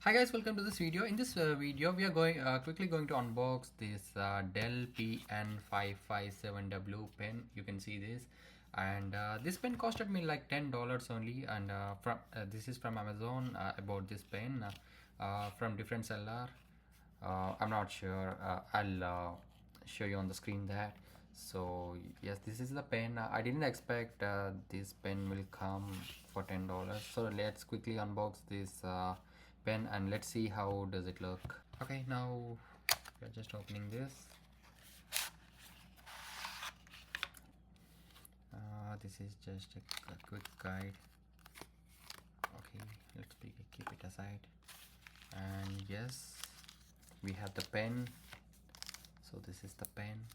Hi guys, welcome to this video. In this video we are quickly going to unbox this Dell PN557W pen. You can see this, and this pen costed me like $10 only, and this is from Amazon. About this pen from different seller. I'm not sure. I'll show you on the screen that. So yes, this is the pen. I didn't expect this pen will come for $10. So let's quickly unbox this pen and let's see how does it look. Okay, now we're just opening this. This is just a quick guide. Okay, let's keep it aside. And yes, we have the pen. So this is the pen.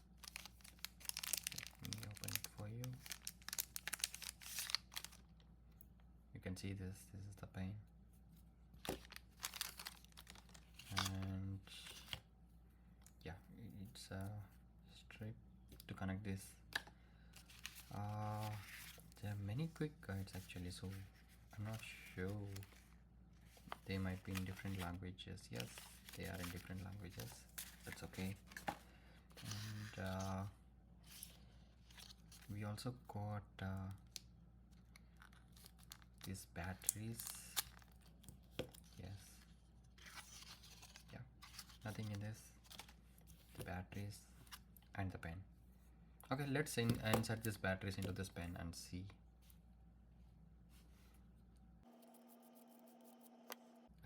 Let me open it for you. You can see this is the pen. And yeah, it's a strip to connect this. There are many quick guides actually, so I'm not sure. They might be in different languages. Yes, they are in different languages. That's okay. And we also got these batteries. Yes, yeah, nothing in this. The batteries and the pen. Okay, let's insert these batteries into this pen and see.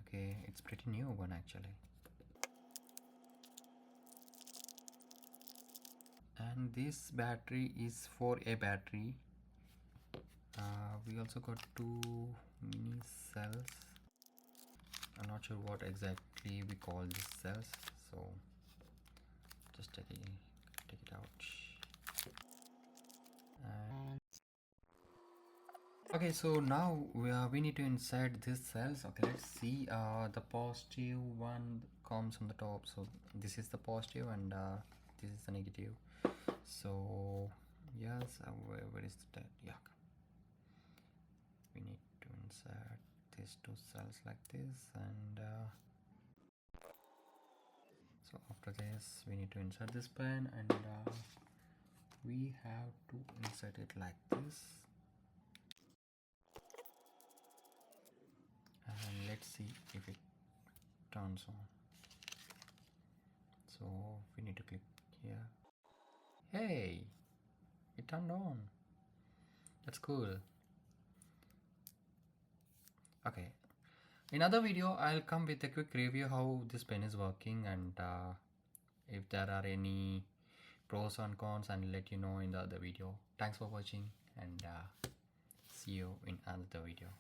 Okay, it's pretty new one actually. And this battery is 4A battery. We also got two mini cells. I'm not sure what exactly we call these cells, so just take it out. Okay, so now we need to insert these cells. Okay, let's see. The positive one comes on the top, so this is the positive and this is the negative. So yes, where is that? Yeah, we need to insert these two cells like this, and so after this we need to insert this pen, and we have to insert it like this. And let's see if it turns on. So we need to click here. Hey, it turned on. That's cool. Okay, in other video I'll come with a quick review how this pen is working, and if there are any pros and cons, and let you know in the other video. Thanks for watching, and see you in another video.